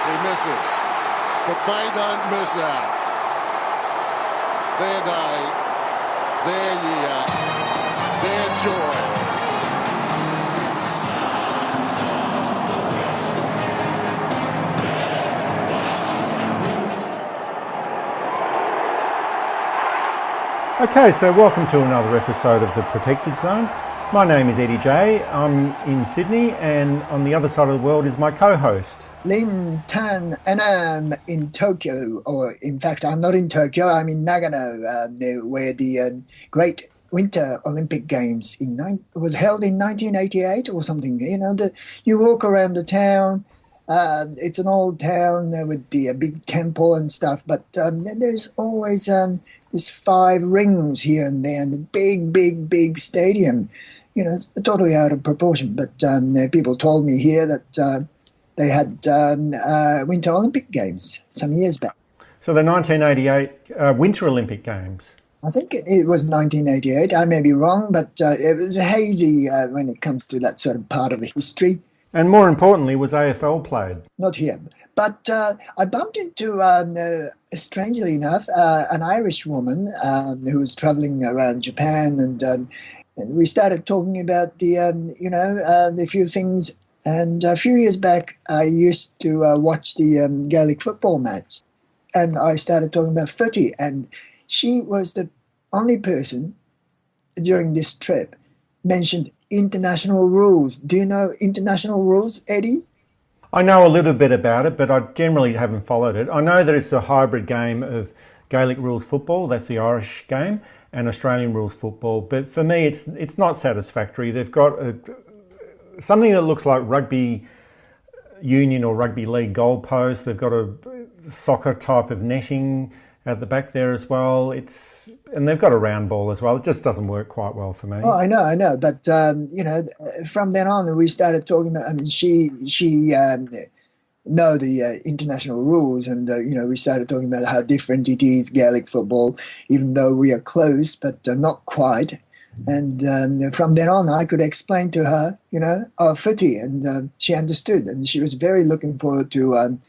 He misses, but they don't miss out. Their day, their year, their joy. Okay, so welcome to another episode of The Protected Zone. My name is Eddy J. I'm in Sydney, and on the other side of the world is my co-host. Tang, Anam in Tokyo, or in fact, I'm not in Tokyo, I'm in Nagano, where the Great Winter Olympic Games was held in 1988 or something. You know, you walk around the town. It's an old town with the big temple and stuff, but there's always there's 5 rings here and there, and the big stadium. You know, it's totally out of proportion. But people told me here that they had Winter Olympic Games some years back. So the 1988 Winter Olympic Games. I think it was 1988. I may be wrong, but it was hazy when it comes to that sort of part of the history. And more importantly, was AFL played? Not here. But I bumped into, strangely enough, an Irish woman who was travelling around Japan, and we started talking about the few things. And a few years back, I used to watch the Gaelic football match, and I started talking about footy, and she was the only person during this trip mentioned international rules. Do you know international rules, Eddy? I know a little bit about it, but I generally haven't followed it. I know that it's a hybrid game of Gaelic rules football, that's the Irish game, and Australian rules football. But for me, it's not satisfactory. They've got something that looks like rugby union or rugby league goalposts. They've got a soccer type of netting at the back there as well. And they've got a round ball as well. It just doesn't work quite well for me. Oh, I know. But from then on, we started talking about. I mean, she know the international rules, and we started talking about how different it is, Gaelic football, even though we are close, but not quite. And from then on, I could explain to her, our footy, and she understood, and she was very looking forward to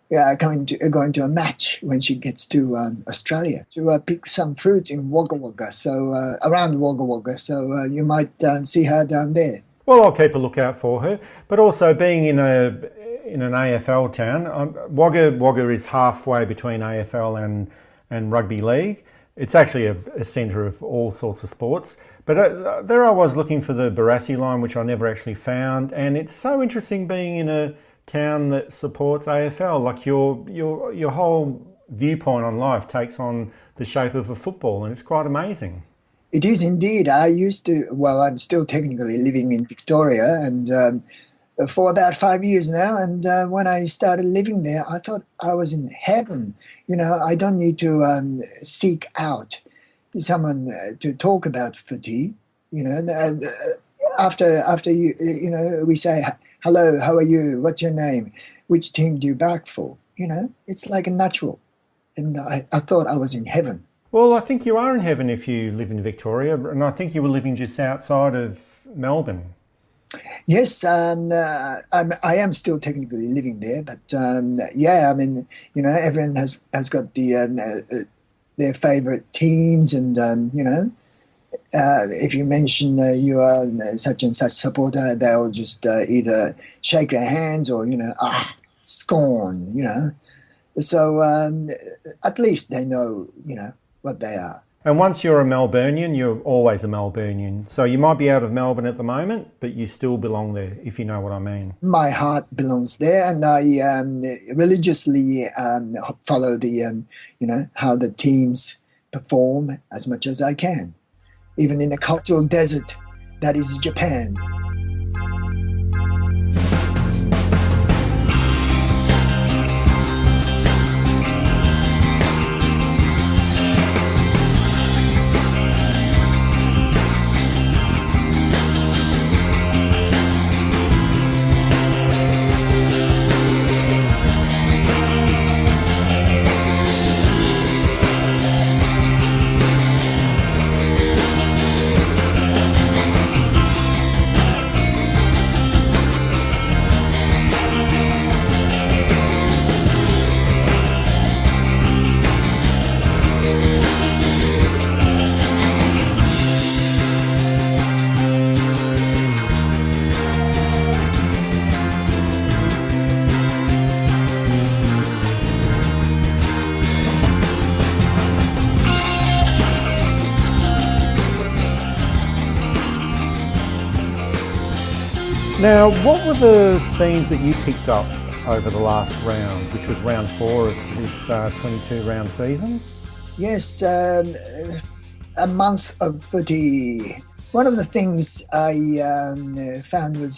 going to a match when she gets to Australia to pick some fruits in Wagga Wagga, so around Wagga Wagga. So you might see her down there. Well, I'll keep a lookout for her. But also being in an AFL town, Wagga is halfway between AFL and rugby league. It's actually a centre of all sorts of sports. But there I was looking for the Barassi line, which I never actually found. And it's so interesting being in a town that supports AFL. Like your whole viewpoint on life takes on the shape of a football, and it's quite amazing. It is indeed. I'm still technically living in Victoria, and for about 5 years now. And when I started living there, I thought I was in heaven. I don't need to seek out someone to talk about footy. After we say, hello, how are you? What's your name? Which team do you back for? It's like a natural. And I thought I was in heaven. Well, I think you are in heaven if you live in Victoria, and I think you were living just outside of Melbourne. Yes, I am still technically living there, but everyone has got their favourite teams, and if you mention you are such and such supporter, they'll just either shake their hands or scorn. So at least they know what they are. And once you're a Melburnian, you're always a Melburnian. So you might be out of Melbourne at the moment, but you still belong there, if you know what I mean. My heart belongs there, and I religiously follow the how the teams perform as much as I can, even in a cultural desert that is Japan. Now, what were the themes that you picked up over the last round, which was round 4 of this 22-round season? Yes, a month of footy. One of the things I found was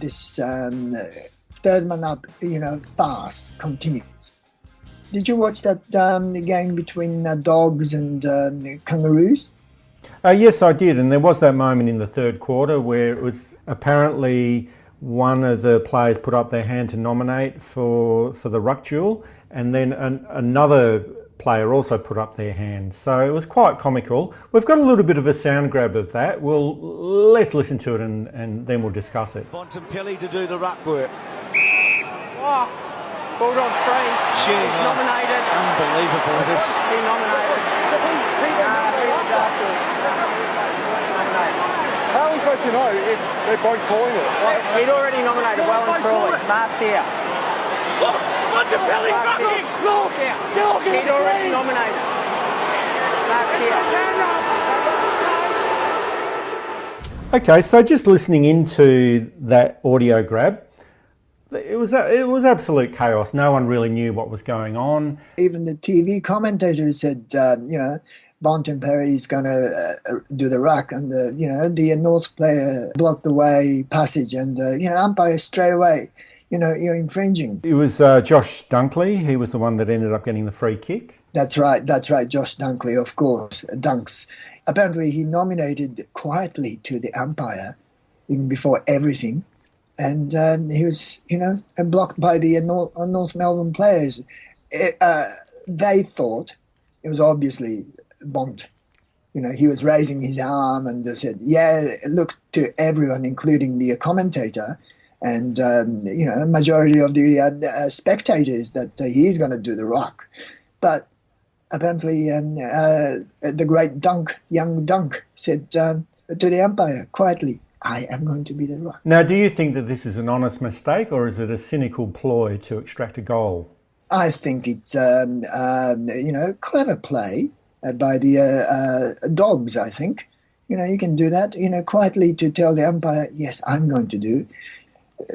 this third man up, farce continues. Did you watch that game between dogs and kangaroos? Yes, I did, and there was that moment in the third quarter where it was apparently one of the players put up their hand to nominate for the ruck duel, and then another player also put up their hand. So it was quite comical. We've got a little bit of a sound grab of that. Let's listen to it and then we'll discuss it. Bontempelli to do the ruck work. Oh, Bulldogs free. He's nominated. Unbelievable this. He nominated. He's afterwards. How are we supposed to know if they're both calling it? He'd already nominated well and truly. Mark's here. Look, Bontempelli's rucking! Look! He'd already nominated. Mark's here. Okay, so just listening into that audio grab, it was absolute chaos. No one really knew what was going on. Even the TV commentator said, Bontempelli is going to do the ruck, and the North player blocked the way passage, and umpire straight away, you're infringing. It was Josh Dunkley. He was the one that ended up getting the free kick. That's right, Josh Dunkley, of course, Dunks. Apparently he nominated quietly to the umpire, even before everything, and he was, blocked by the North Melbourne players. They thought it was obviously Bont. He was raising his arm and said, look to everyone, including the commentator and, majority of the spectators, that he's going to do the ruck. But apparently the great young Dunk, said to the umpire quietly, I am going to be the ruck. Now, do you think that this is an honest mistake or is it a cynical ploy to extract a goal? I think it's, clever play by the dogs, I think. You can do that, quietly to tell the umpire, yes, I'm going to do.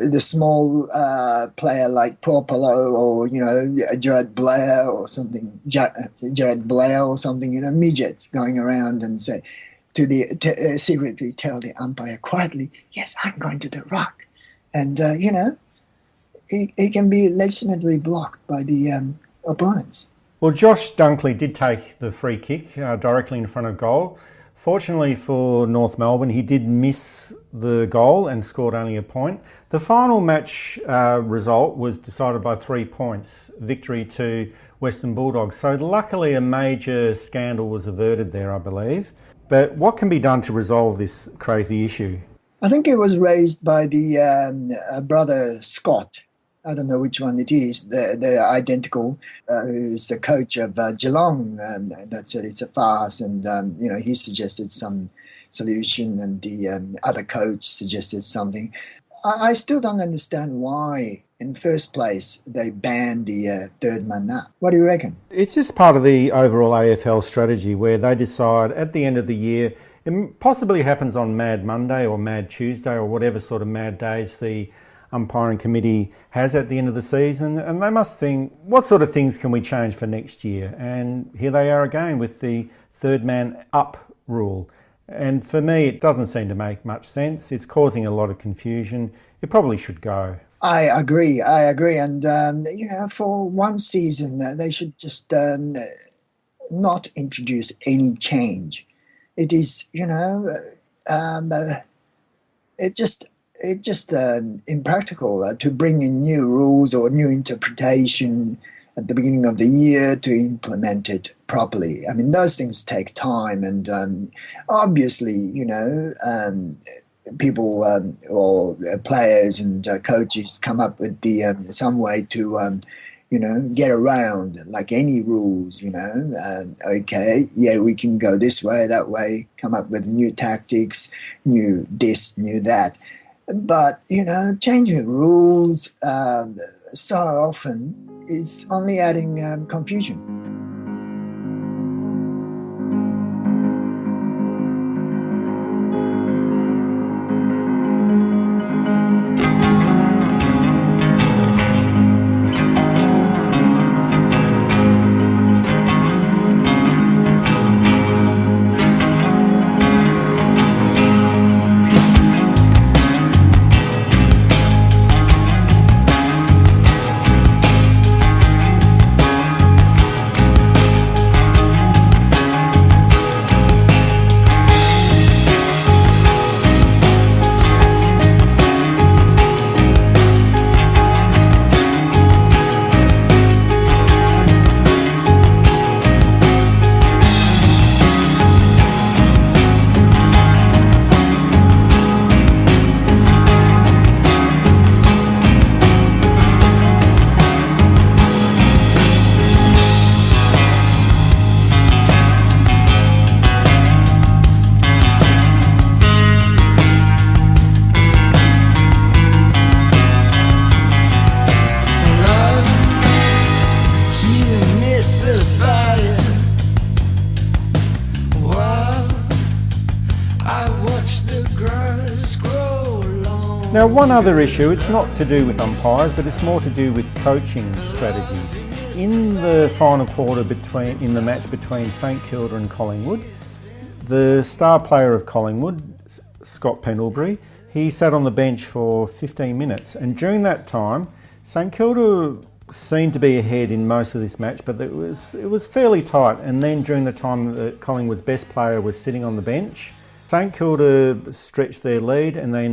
The small player like Porpolo or, Jared Blair or something, midgets going around and say, secretly tell the umpire quietly, yes, I'm going to the ruck. And, he can be legitimately blocked by the opponents. Well, Josh Dunkley did take the free kick directly in front of goal. Fortunately for North Melbourne, he did miss the goal and scored only a point. The final match result was decided by 3 points, victory to Western Bulldogs. So luckily a major scandal was averted there, I believe. But what can be done to resolve this crazy issue? I think it was raised by the brother Scott. I don't know which one it is. They're identical. Who's the coach of Geelong? That said it's a farce, and he suggested some solution, and the other coach suggested something. I still don't understand why, in the first place, they banned the third man up. What do you reckon? It's just part of the overall AFL strategy where they decide at the end of the year. It possibly happens on Mad Monday or Mad Tuesday or whatever sort of mad days the umpiring committee has at the end of the season, and they must think, what sort of things can we change for next year? And here they are again with the third man up rule. And for me, it doesn't seem to make much sense. It's causing a lot of confusion. It probably should go. I agree. And, for one season, they should just not introduce any change. It is, it's just impractical to bring in new rules or new interpretation at the beginning of the year to implement it properly. I mean, those things take time, and obviously, people or players and coaches come up with some way to get around, like any rules, okay, we can go this way, that way, come up with new tactics, new this, new that. But, changing rules so often is only adding confusion. Now, one other issue, it's not to do with umpires, but it's more to do with coaching strategies. In the final quarter in the match between St Kilda and Collingwood, the star player of Collingwood, Scott Pendlebury, he sat on the bench for 15 minutes, and during that time, St Kilda seemed to be ahead in most of this match, but it was fairly tight. And then during the time that Collingwood's best player was sitting on the bench, St Kilda stretched their lead and they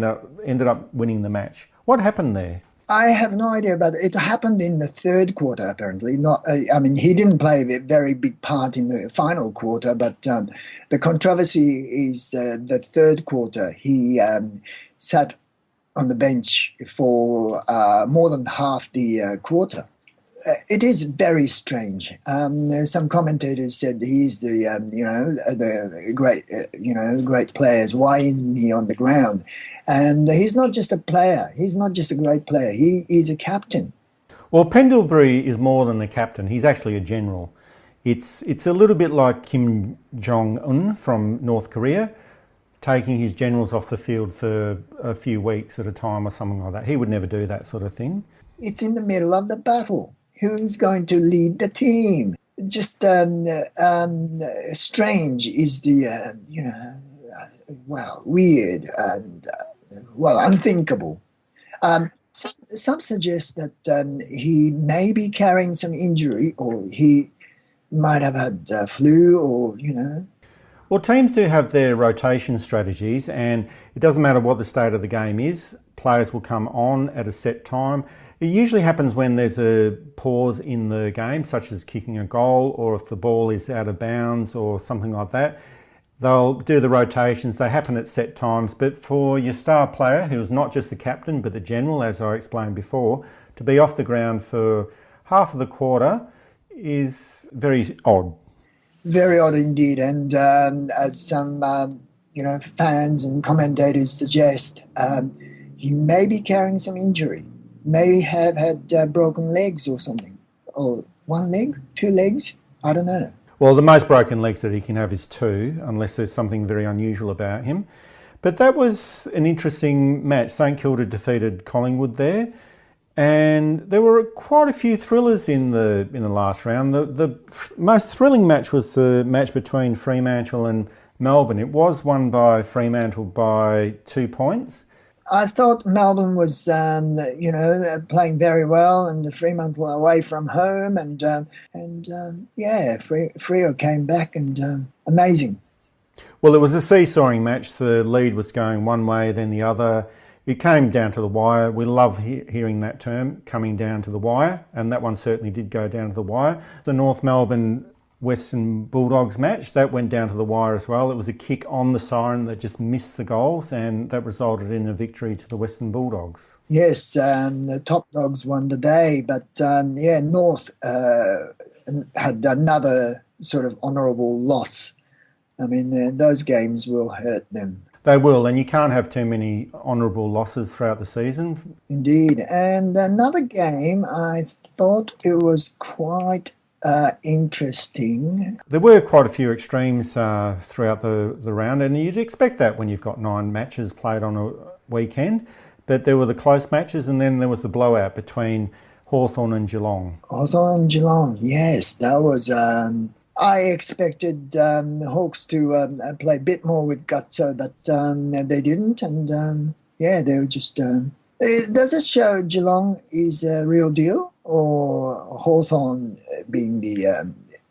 ended up winning the match. What happened there? I have no idea, but it happened in the third quarter, apparently. He didn't play a very big part in the final quarter, but the controversy is the third quarter. He sat on the bench for more than half the quarter. It is very strange. Some commentators said he's the great players. Why isn't he on the ground? And he's not just a player. He's not just a great player. He is a captain. Well, Pendlebury is more than a captain. He's actually a general. It's a little bit like Kim Jong-un from North Korea, taking his generals off the field for a few weeks at a time or something like that. He would never do that sort of thing. It's in the middle of the battle. Who's going to lead the team? Just strange is the, weird and, unthinkable. Some suggest that he may be carrying some injury, or he might have had flu, or. Well, teams do have their rotation strategies, and it doesn't matter what the state of the game is. Players will come on at a set time. It usually happens when there's a pause in the game, such as kicking a goal, or if the ball is out of bounds or something like that. They'll do the rotations. They happen at set times. But for your star player, who's not just the captain but the general, as I explained before, to be off the ground for half of the quarter is very odd. Very odd indeed. And as some fans and commentators suggest, he may be carrying some injury. May have had broken legs or something. Or one leg, two legs, I don't know. Well, the most broken legs that he can have is two, unless there's something very unusual about him. But that was an interesting match. St Kilda defeated Collingwood there, and there were quite a few thrillers in the last round. The most thrilling match was the match between Fremantle and Melbourne. It was won by Fremantle by 2 points. I thought Melbourne was, playing very well, and the Fremantle away from home, and Freo came back, and amazing. Well, it was a seesawing match. The lead was going one way, then the other. It came down to the wire. We love hearing that term, coming down to the wire, and that one certainly did go down to the wire. The North Melbourne Western Bulldogs match, that went down to the wire as well. It was a kick on the siren that just missed the goals, and that resulted in a victory to the Western Bulldogs. Yes, the top dogs won the day, but North had another sort of honourable loss. I mean, those games will hurt them. They will, and you can't have too many honourable losses throughout the season. Indeed. And another game, I thought it was quite interesting. There were quite a few extremes throughout the round, and you'd expect that when you've got 9 matches played on a weekend. But there were the close matches, and then there was the blowout between Hawthorn and Geelong. Hawthorn and Geelong, yes. That was... I expected the Hawks to play a bit more with gusto, but they didn't. And they were just... does it show Geelong is a real deal, or Hawthorn being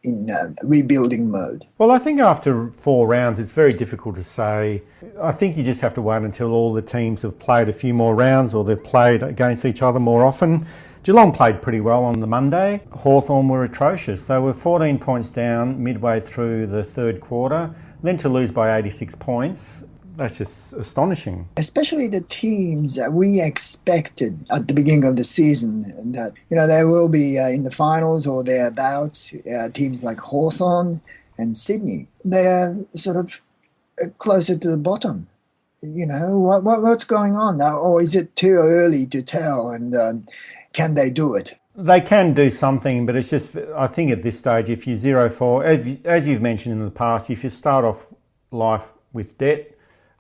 in rebuilding mode? Well, I think after 4 rounds, it's very difficult to say. I think you just have to wait until all the teams have played a few more rounds, or they've played against each other more often. Geelong played pretty well on the Monday. Hawthorn were atrocious. They were 14 points down midway through the third quarter. Then to lose by 86 points, that's just astonishing. Especially the teams that we expected at the beginning of the season that, they will be in the finals or thereabouts, teams like Hawthorn and Sydney. They're sort of closer to the bottom. What's going on now? Or is it too early to tell, and can they do it? They can do something, but it's just, I think at this stage, if you 0-4, as you've mentioned in the past, if you start off life with debt,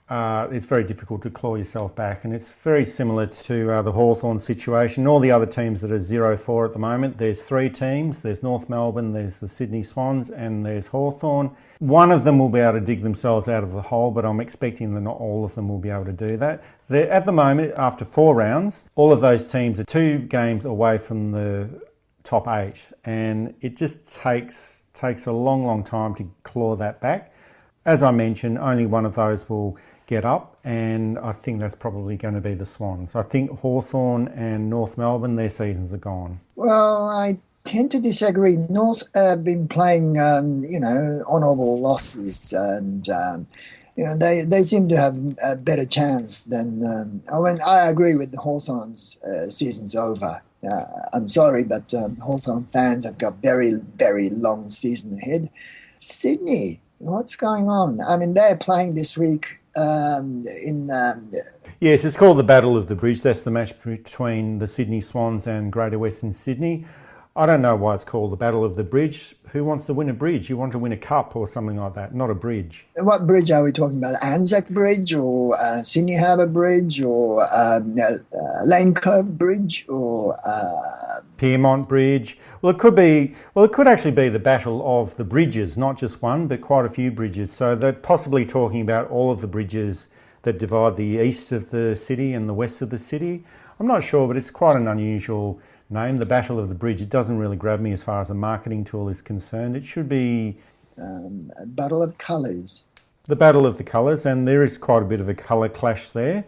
it's very difficult to claw yourself back, and it's very similar to the Hawthorn situation. All the other teams that are 0-4 at the moment, there's 3 teams. There's North Melbourne, there's the Sydney Swans, and there's Hawthorn. One of them will be able to dig themselves out of the hole, but I'm expecting that not all of them will be able to do that. At the moment, after 4 rounds, all of those teams are 2 games away from the top 8, and it just takes a long time to claw that back. As I mentioned, only one of those will get up, and I think that's probably going to be the Swans. I think Hawthorn and North Melbourne, their seasons are gone. Well, I tend to disagree. North have been playing, honourable losses, and they seem to have a better chance than. I agree with Hawthorn's season's over. I'm sorry, but Hawthorn fans have got very, very long season ahead. Sydney, what's going on? I mean, they're playing this week. Yes, it's called the Battle of the Bridge. That's the match between the Sydney Swans and Greater Western Sydney. I don't know why it's called the Battle of the Bridge. Who wants to win a bridge? You want to win a cup or something like that, not a bridge. What bridge are we talking about? ANZAC Bridge or Sydney Harbour Bridge or Lane Cove Bridge or Piermont Bridge. Well, it could actually be the Battle of the Bridges, not just one, but quite a few bridges. So they're possibly talking about all of the bridges that divide the east of the city and the west of the city. I'm not sure, but it's quite an unusual name, the Battle of the Bridge. It doesn't really grab me as far as a marketing tool is concerned. It should be a Battle of Colours. The Battle of the Colours, and there is quite a bit of a colour clash there.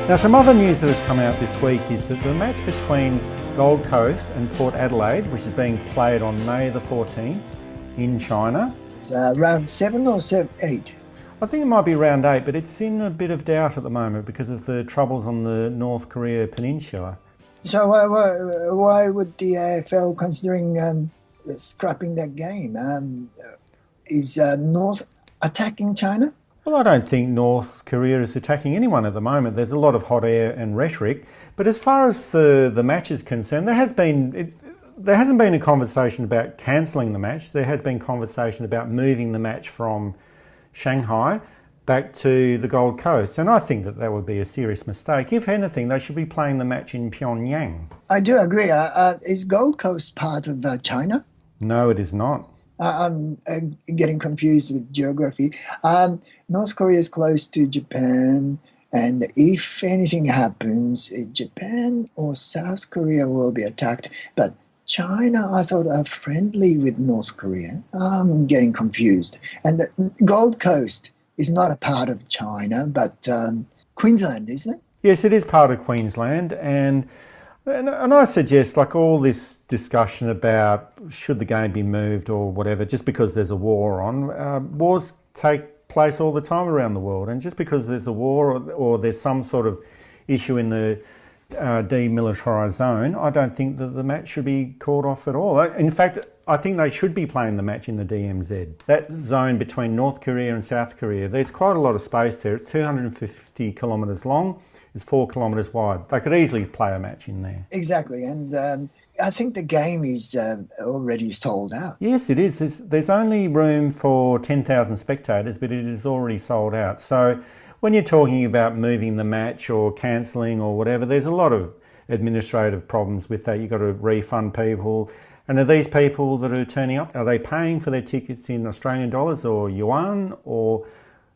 Now, some other news that has come out this week is that the match between Gold Coast and Port Adelaide, which is being played on May the 14th in China. It's round 7 or 8? I think it might be round 8, but it's in a bit of doubt at the moment because of the troubles on the North Korea peninsula. So why would the AFL considering scrapping that game? Is North attacking China? Well, I don't think North Korea is attacking anyone at the moment. There's a lot of hot air and rhetoric. But as far as the match is concerned, there hasn't been a conversation about cancelling the match. There has been conversation about moving the match from Shanghai back to the Gold Coast. And I think that would be a serious mistake. If anything, they should be playing the match in Pyongyang. I do agree. Is Gold Coast part of China? No, it is not. I'm getting confused with geography. North Korea is close to Japan, and if anything happens, Japan or South Korea will be attacked. But China, I thought, are friendly with North Korea. I'm getting confused. And the Gold Coast is not a part of China, but Queensland, isn't it? Yes, it is part of Queensland, and I suggest, like, all this discussion about should the game be moved or whatever, just because there's a war on, wars take place all the time around the world, and just because there's a war or there's some sort of issue in the demilitarised zone, I don't think that the match should be called off at all. In fact, I think they should be playing the match in the DMZ. That zone between North Korea and South Korea, there's quite a lot of space there. It's 250 kilometres long, it's 4 kilometres wide. They could easily play a match in there. Exactly, and I think the game is already sold out. Yes, it is. There's only room for 10,000 spectators, but it is already sold out. So when you're talking about moving the match or cancelling or whatever, there's a lot of administrative problems with that. You've got to refund people. And are these people that are turning up, are they paying for their tickets in Australian dollars or yuan or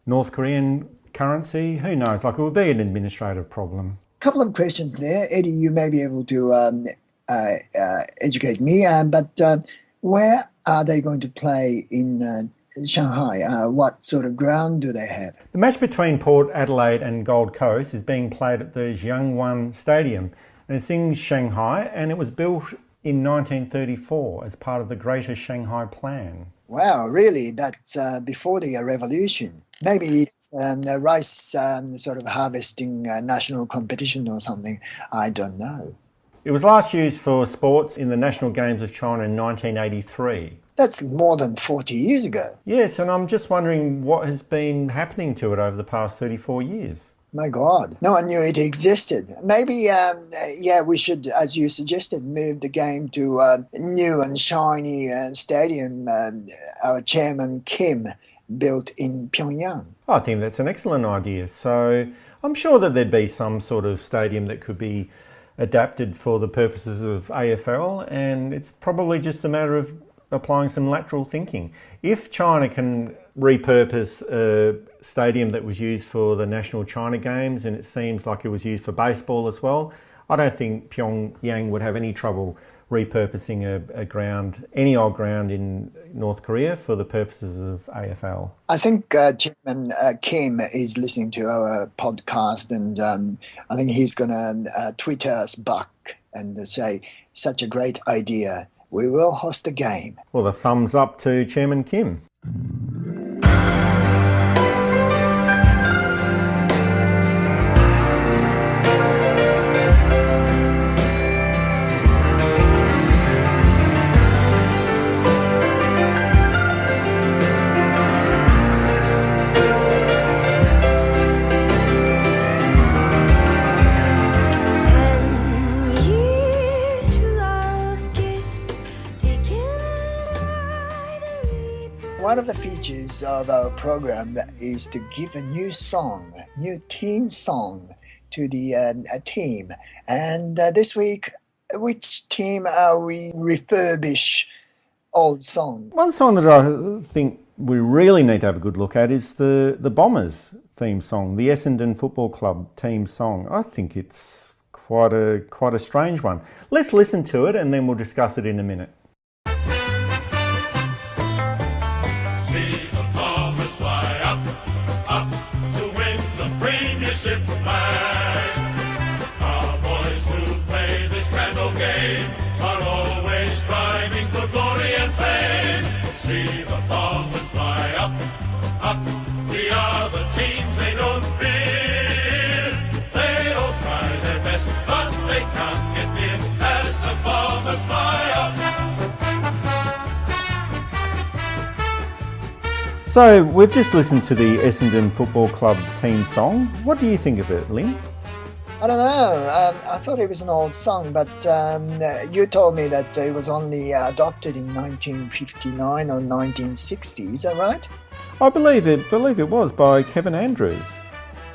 North Korean currency? Who knows? Like, it would be an administrative problem. Couple of questions there. Eddie, you may be able to educate me, but where are they going to play in Shanghai? What sort of ground do they have? The match between Port Adelaide and Gold Coast is being played at the Jiangwan Stadium, and it's in Shanghai, and it was built in 1934 as part of the Greater Shanghai Plan. Wow, really? That's before the revolution. Maybe it's a rice sort of harvesting national competition or something. I don't know. It was last used for sports in the National Games of China in 1983. That's more than 40 years ago. Yes, and I'm just wondering what has been happening to it over the past 34 years. My God, no one knew it existed. Maybe, we should, as you suggested, move the game to a new and shiny stadium our chairman Kim built in Pyongyang. I think that's an excellent idea. So I'm sure that there'd be some sort of stadium that could be adapted for the purposes of AFL, and it's probably just a matter of applying some lateral thinking. If China can repurpose a stadium that was used for the National China Games, and it seems like it was used for baseball as well, I don't think Pyongyang would have any trouble repurposing a ground, any old ground in North Korea for the purposes of AFL. I think Chairman Kim is listening to our podcast, and I think he's going to Twitter us back and say, such a great idea. We will host the game. Well, a thumbs up to Chairman Kim. One of the features of our program is to give a new team song to the team. And this week, which team are we refurbish old song? One song that I think we really need to have a good look at is the Bombers theme song, the Essendon Football Club team song. I think it's quite a strange one. Let's listen to it and then we'll discuss it in a minute. We are the teams they don't fear. They all try their best, but they can't get near as the Bombers fly up. So we've just listened to the Essendon Football Club team song. What do you think of it, Lynn? I don't know. I thought it was an old song, but you told me that it was only adopted in 1959 or 1960. Is that right? I believe it was by Kevin Andrews.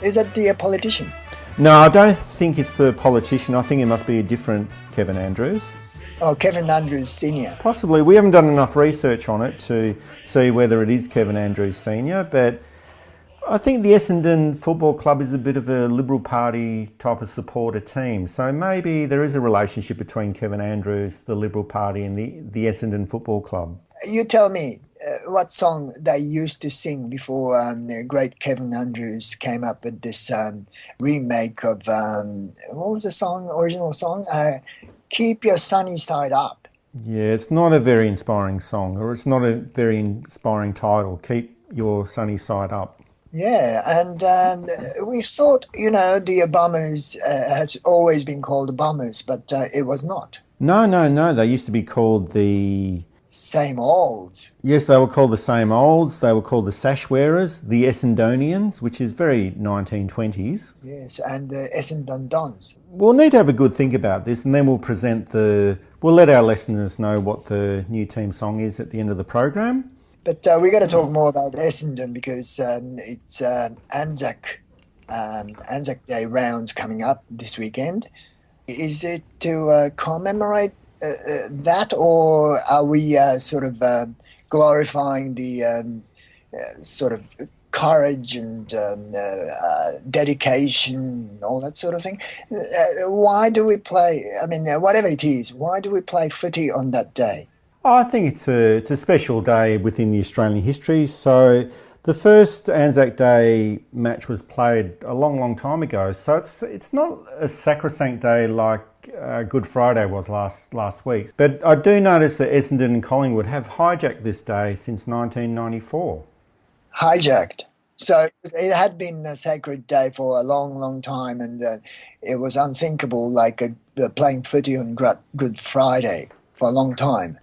Is that the politician? No, I don't think it's the politician. I think it must be a different Kevin Andrews. Oh, Kevin Andrews Senior. Possibly. We haven't done enough research on it to see whether it is Kevin Andrews Senior, but I think the Essendon Football Club is a bit of a Liberal Party type of supporter team. So maybe there is a relationship between Kevin Andrews, the Liberal Party, and the Essendon Football Club. You tell me what song they used to sing before the great Kevin Andrews came up with this remake of, what was the song, original song? Keep Your Sunny Side Up. Yeah, it's not a very inspiring song, or it's not a very inspiring title, Keep Your Sunny Side Up. Yeah, and we thought, the Bombers has always been called the Bombers, but it was not. No. They used to be called the Same old. Yes, they were called the same olds. They were called the sash wearers, the Essendonians, which is very 1920s. Yes, and the Essendon Dons. We'll need to have a good think about this, and then we'll let our listeners know what the new team song is at the end of the program. But we got to talk more about Essendon because it's ANZAC Day rounds coming up this weekend. Is it to commemorate that, or are we sort of glorifying the sort of courage and dedication and all that sort of thing? Why do we play, I mean, whatever it is, why do we play footy on that day? I think it's a special day within the Australian history. So the first Anzac Day match was played a long, long time ago. So it's not a sacrosanct day like Good Friday was last week. But I do notice that Essendon and Collingwood have hijacked this day since 1994. Hijacked. So it had been a sacred day for a long, long time, and it was unthinkable, like playing footy on Good Friday for a long time.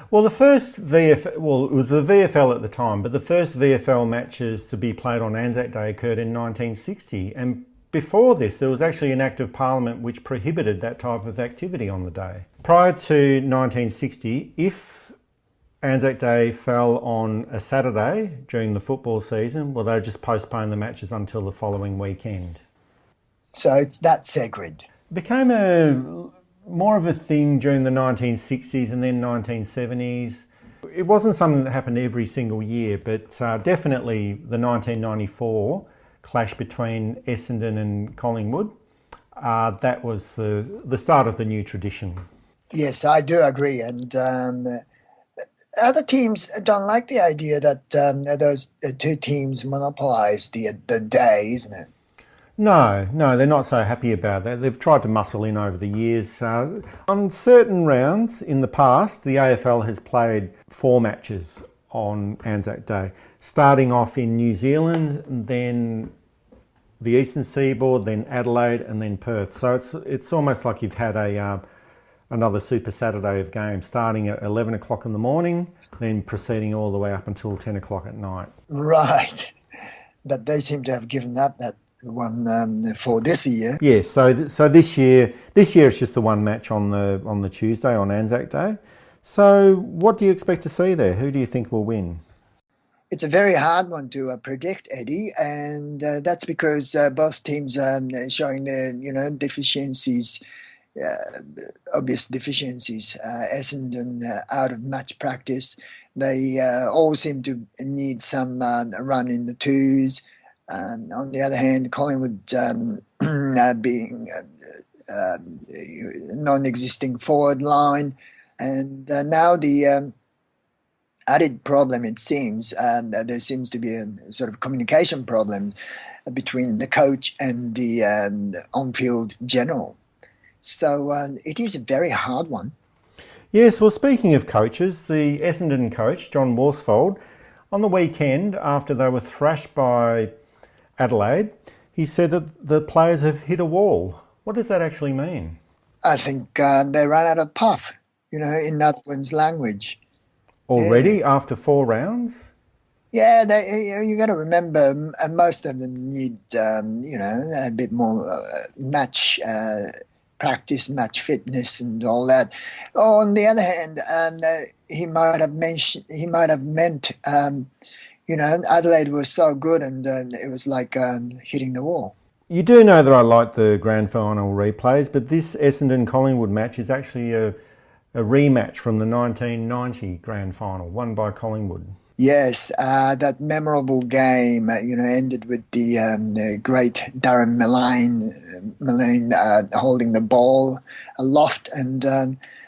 Well, it was the VFL at the time, but the first VFL matches to be played on Anzac Day occurred in 1960. And before this, there was actually an Act of Parliament which prohibited that type of activity on the day. Prior to 1960, if Anzac Day fell on a Saturday during the football season, well, they would just postpone the matches until the following weekend. So it's that sacred. It became more of a thing during the 1960s and then 1970s. It wasn't something that happened every single year, but definitely the 1994 clash between Essendon and Collingwood, that was the start of the new tradition. Yes, I do agree. And other teams don't like the idea that those two teams monopolise the day, isn't it? No, they're not so happy about that. They've tried to muscle in over the years. On certain rounds in the past, the AFL has played 4 matches on Anzac Day, starting off in New Zealand, then the Eastern Seaboard, then Adelaide, and then Perth. So it's almost like you've had another Super Saturday of games, starting at 11 o'clock in the morning, then proceeding all the way up until 10 o'clock at night. Right, but they seem to have given up that one for this year. Yeah, so this year it's just the one match on the Tuesday on Anzac Day. So what do you expect to see there? Who do you think will win? It's a very hard one to predict, Eddie, and that's because both teams are showing their deficiencies, obvious deficiencies. Essendon out of match practice. They all seem to need some run in the twos. On the other hand, Collingwood being non-existing forward line, and now the added problem, it seems, there seems to be a sort of communication problem between the coach and the on-field general. So it is a very hard one. Yes, well, speaking of coaches, the Essendon coach, John Worsfold, on the weekend, after they were thrashed by Adelaide, he said that the players have hit a wall. What does that actually mean? I think they ran out of puff, in Netherlands language. Already, after 4 rounds? Yeah, you got to remember, most of them need, a bit more match practice, match fitness, and all that. On the other hand, he might have meant. Adelaide was so good, and it was like hitting the wall. You do know that I like the grand final replays, but this Essendon-Collingwood match is actually a rematch from the 1990 grand final, won by Collingwood. Yes, that memorable game, ended with the great Darren Mullane holding the ball aloft and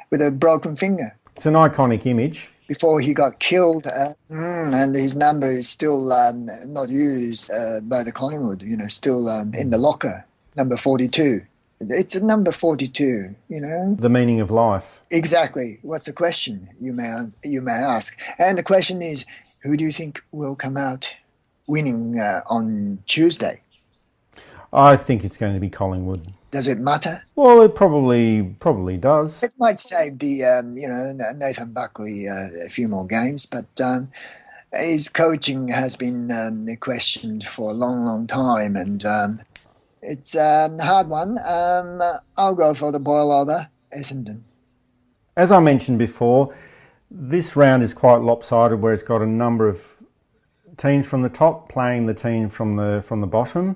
with a broken finger. It's an iconic image. Before he got killed, and his number is still not used by the Collingwood, still in the locker, number 42. It's a number 42, The meaning of life. Exactly. What's the question, you may ask? And the question is, who do you think will come out winning on Tuesday? I think it's going to be Collingwood. Does it matter? Well, it probably does. It might save the Nathan Buckley a few more games, but his coaching has been questioned for a long, long time, and it's a hard one. I'll go for the boil over Essendon. As I mentioned before, this round is quite lopsided, where it's got a number of teams from the top playing the team from the bottom.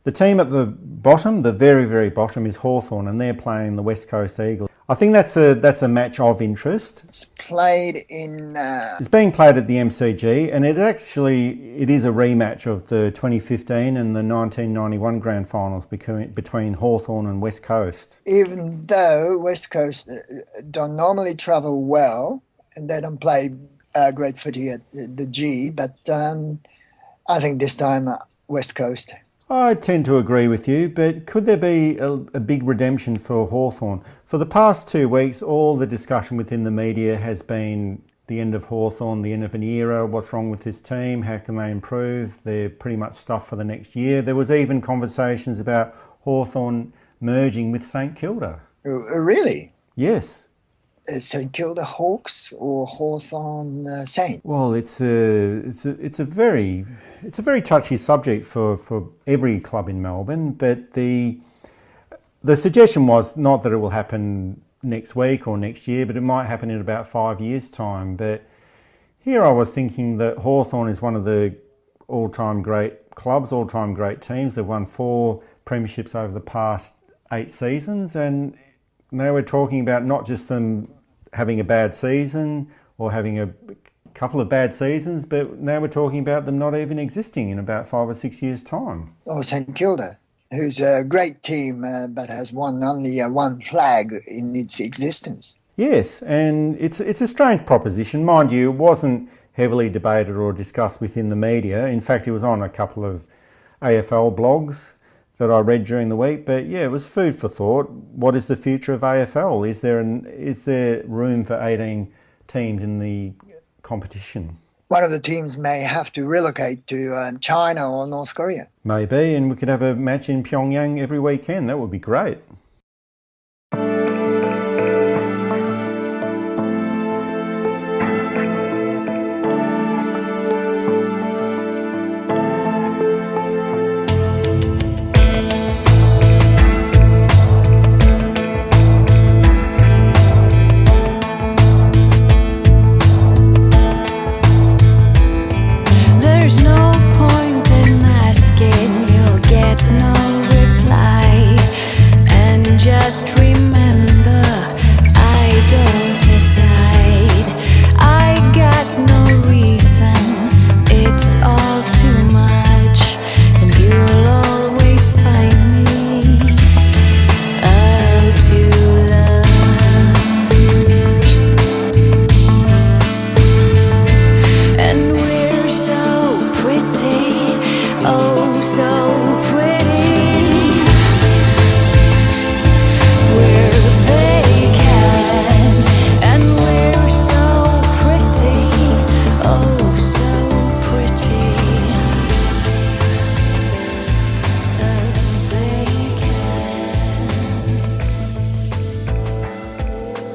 The team at the bottom, the very, very bottom, is Hawthorn, and they're playing the West Coast Eagles. I think that's a match of interest. It's played in... It's being played at the MCG, and it is a rematch of the 2015 and the 1991 grand finals between Hawthorn and West Coast. Even though West Coast don't normally travel well, and they don't play great footy at the G, but I think this time West Coast. I tend to agree with you, but could there be a big redemption for Hawthorn? For the past 2 weeks, all the discussion within the media has been the end of Hawthorn, the end of an era, what's wrong with this team, how can they improve, they're pretty much stuffed for the next year. There was even conversations about Hawthorn merging with St Kilda. Really? Yes. St Kilda Hawks or Hawthorn Saints? Well, it's a very touchy subject for every club in Melbourne, but the suggestion was not that it will happen next week or next year, but it might happen in about 5 years' time. But here I was thinking that Hawthorn is one of the all-time great clubs, all-time great teams. They've won 4 premierships over the past 8 seasons, and now we're talking about not just them having a bad season or having a couple of bad seasons, but now we're talking about them not even existing in about 5 or 6 years' time. Or St Kilda, who's a great team but has won only one flag in its existence. Yes, and it's a strange proposition. Mind you, it wasn't heavily debated or discussed within the media. In fact, it was on a couple of AFL blogs that I read during the week, but yeah, it was food for thought. What is the future of AFL? Is there room for 18 teams in the competition? One of the teams may have to relocate to China or North Korea. Maybe, and we could have a match in Pyongyang every weekend. That would be great.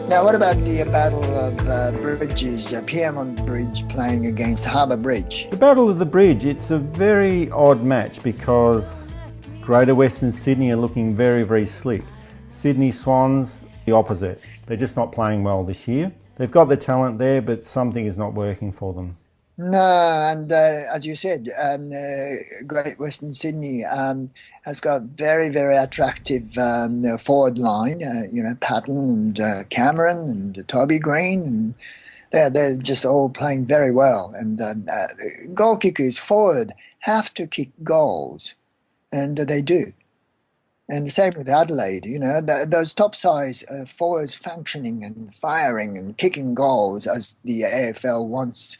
Now, what about the Battle of Bridges, Piermont Bridge playing against Harbour Bridge? The Battle of the Bridge, it's a very odd match because Greater Western Sydney are looking very, very slick. Sydney Swans, the opposite. They're just not playing well this year. They've got the talent there, but something is not working for them. No, and as you said, Great Western Sydney has got very, very attractive forward line. Patton and Cameron and Toby Green, and they're just all playing very well. And goal kickers forward have to kick goals, and they do. And the same with Adelaide. Those top size forwards functioning and firing and kicking goals as the AFL wants.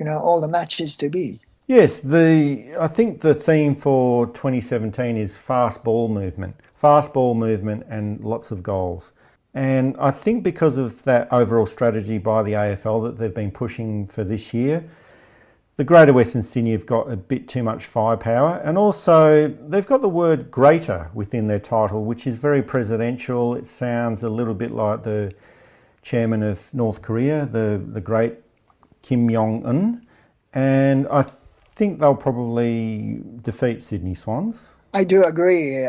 All the matches to be. Yes, I think the theme for 2017 is fast ball movement and lots of goals. And I think because of that overall strategy by the AFL that they've been pushing for this year, The Greater Western Sydney have got a bit too much firepower, and also they've got the word greater within their title, which is very presidential. It sounds a little bit like the chairman of North Korea, the great Kim Jong-un, and I think they'll probably defeat Sydney Swans. I do agree.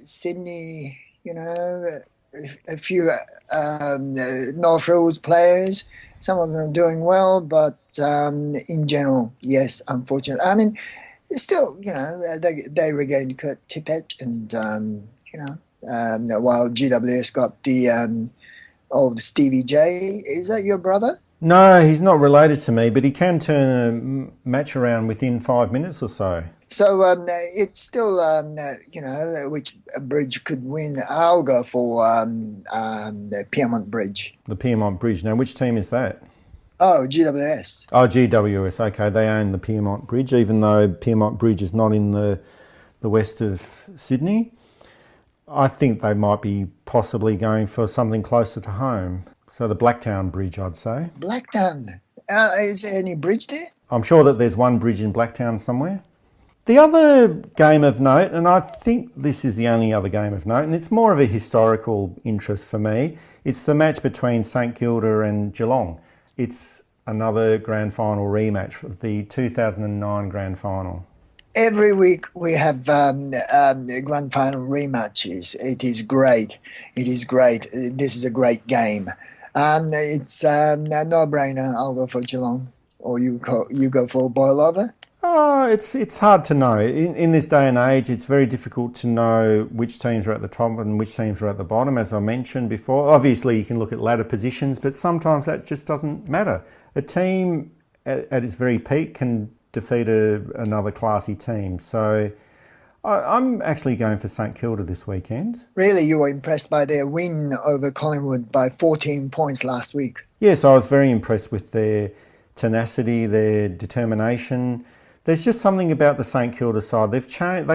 Sydney, a few North Rules players, some of them are doing well, but in general, yes, unfortunately. I mean, still, they regained Kurt Tippett, and while GWS got the old Stevie J. Is that your brother? No, he's not related to me, but he can turn a match around within 5 minutes or so. So it's still, which bridge could win. I'll go for the Piedmont Bridge. The Piedmont Bridge. Now, which team is that? Oh, GWS. Oh, GWS. Okay, they own the Piedmont Bridge, even though Piedmont Bridge is not in the west of Sydney. I think they might be possibly going for something closer to home. So the Blacktown Bridge, I'd say. Blacktown. Is there any bridge there? I'm sure that there's one bridge in Blacktown somewhere. The other game of note, and I think this is the only other game of note, and it's more of a historical interest for me, it's the match between St Kilda and Geelong. It's another grand final rematch of the 2009 grand final. Every week we have grand final rematches. It is great. It is great. This is a great game. It's a no-brainer. I'll go for Geelong, or you go for Boil Over. Oh, it's hard to know. In this day and age, it's very difficult to know which teams are at the top and which teams are at the bottom, as I mentioned before. Obviously, you can look at ladder positions, but sometimes that just doesn't matter. A team at its very peak can defeat another classy team. So I'm actually going for St Kilda this weekend. Really, you were impressed by their win over Collingwood by 14 points last week? Yes, I was very impressed with their tenacity, their determination. There's just something about the St Kilda side. They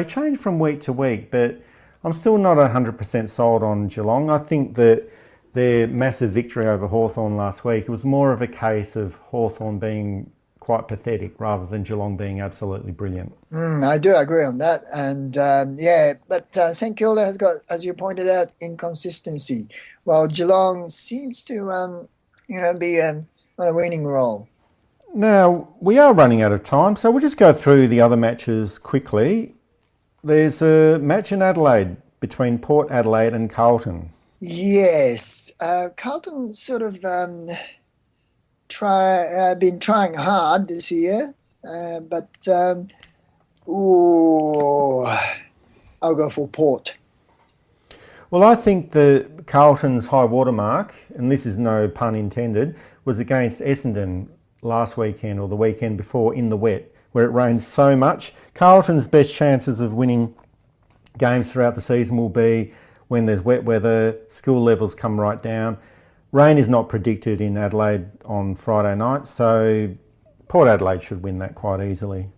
change from week to week, but I'm still not 100% sold on Geelong. I think that their massive victory over Hawthorn last week, it was more of a case of Hawthorn being quite pathetic rather than Geelong being absolutely brilliant. I do agree on that. And but St Kilda has got, as you pointed out, inconsistency, while Geelong seems to be on a winning roll. Now, we are running out of time, so we'll just go through the other matches quickly. There's a match in Adelaide between Port Adelaide and Carlton. Yes, Carlton sort of been trying hard this year, but I'll go for Port. Well, I think that Carlton's high water mark, and this is no pun intended, was against Essendon last weekend or the weekend before in the wet, where it rained so much. Carlton's best chances of winning games throughout the season will be when there's wet weather, school levels come right down. Rain is not predicted in Adelaide on Friday night, so Port Adelaide should win that quite easily.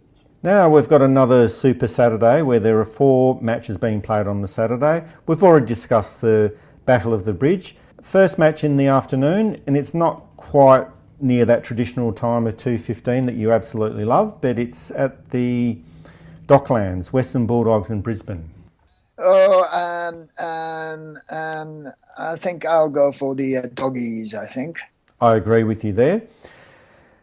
Now we've got another Super Saturday where there are 4 matches being played on the Saturday. We've already discussed the Battle of the Bridge. First match in the afternoon, and it's not quite near that traditional time of 2:15 that you absolutely love, but it's at the Docklands, Western Bulldogs and Brisbane. I think I'll go for the Doggies, I think. I agree with you there.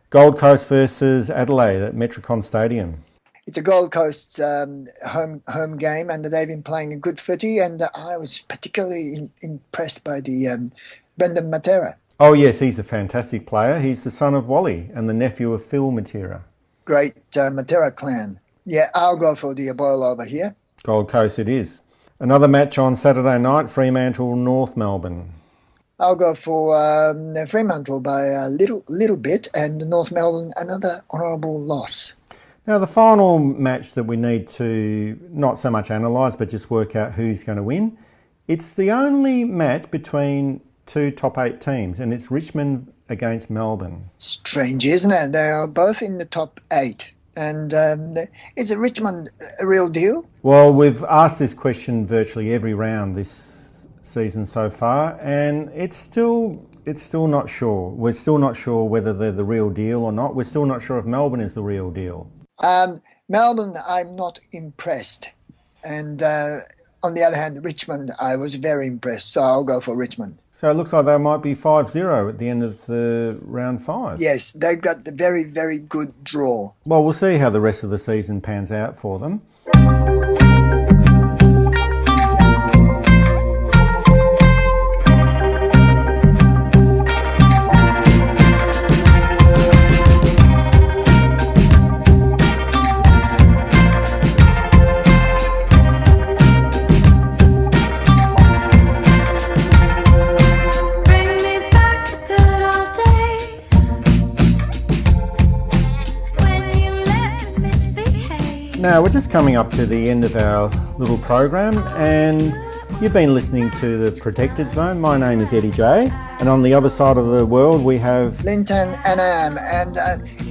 Gold Coast versus Adelaide at Metricon Stadium. It's a Gold Coast home game, and they've been playing a good footy, and I was particularly impressed by the Brendan Matera. Oh yes, he's a fantastic player. He's the son of Wally and the nephew of Phil Matera. Great Matera clan. Yeah, I'll go for the Boil Over here. Gold Coast it is. Another match on Saturday night, Fremantle, North Melbourne. I'll go for Fremantle by a little bit, and North Melbourne another honourable loss. Now the final match that we need to not so much analyse but just work out who's going to win. It's the only match between 2 top 8 teams, and it's Richmond against Melbourne. Strange, isn't it? They are both in the top 8. And is Richmond a real deal? Well, we've asked this question virtually every round this season so far, and it's still it's still not sure. We're still not sure whether they're the real deal or not. We're still not sure if Melbourne is the real deal. Melbourne, I'm not impressed. And on the other hand, Richmond, I was very impressed. So I'll go for Richmond. So it looks like they might be 5-0 at the end of the round 5. Yes, they've got the very, very good draw. Well, we'll see how the rest of the season pans out for them. Now, we're just coming up to the end of our little program, and you've been listening to The Protected Zone. My name is Eddy J, and on the other side of the world we have Linton, Anam, and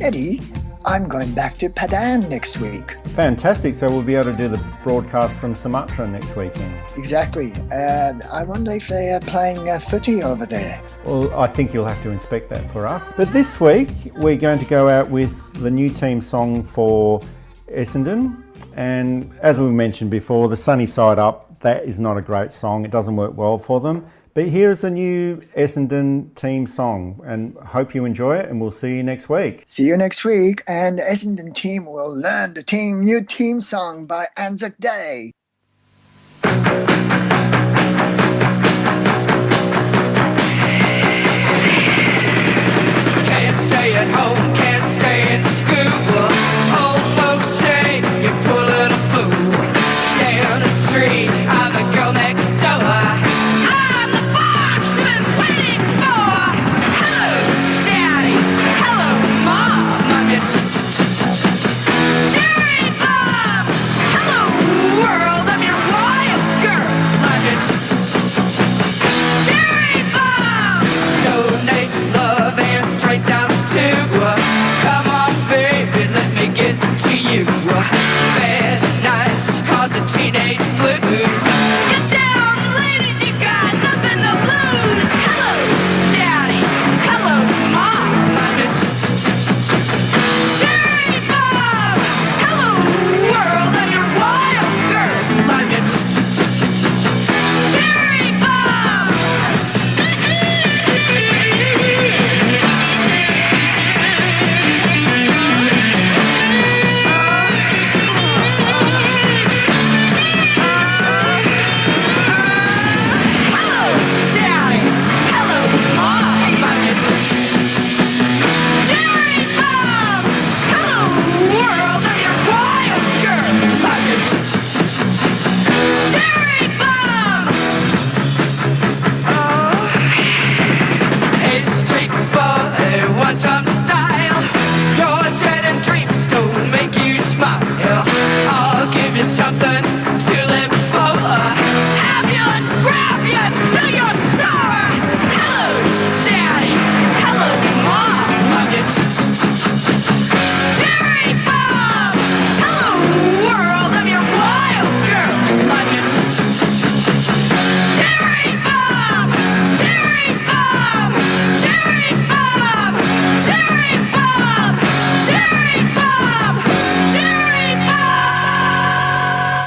Eddy. I'm going back to Padang next week. Fantastic, so we'll be able to do the broadcast from Sumatra next weekend. Exactly. I wonder if they are playing footy over there. Well, I think you'll have to inspect that for us. But this week we're going to go out with the new team song for Essendon, and as we mentioned before, the Sunny Side Up, that is not a great song. It doesn't work well for them. But here's the new Essendon team song, and hope you enjoy it, and we'll see you next week. See you next week, and the Essendon team will learn the new team song by ANZAC Day.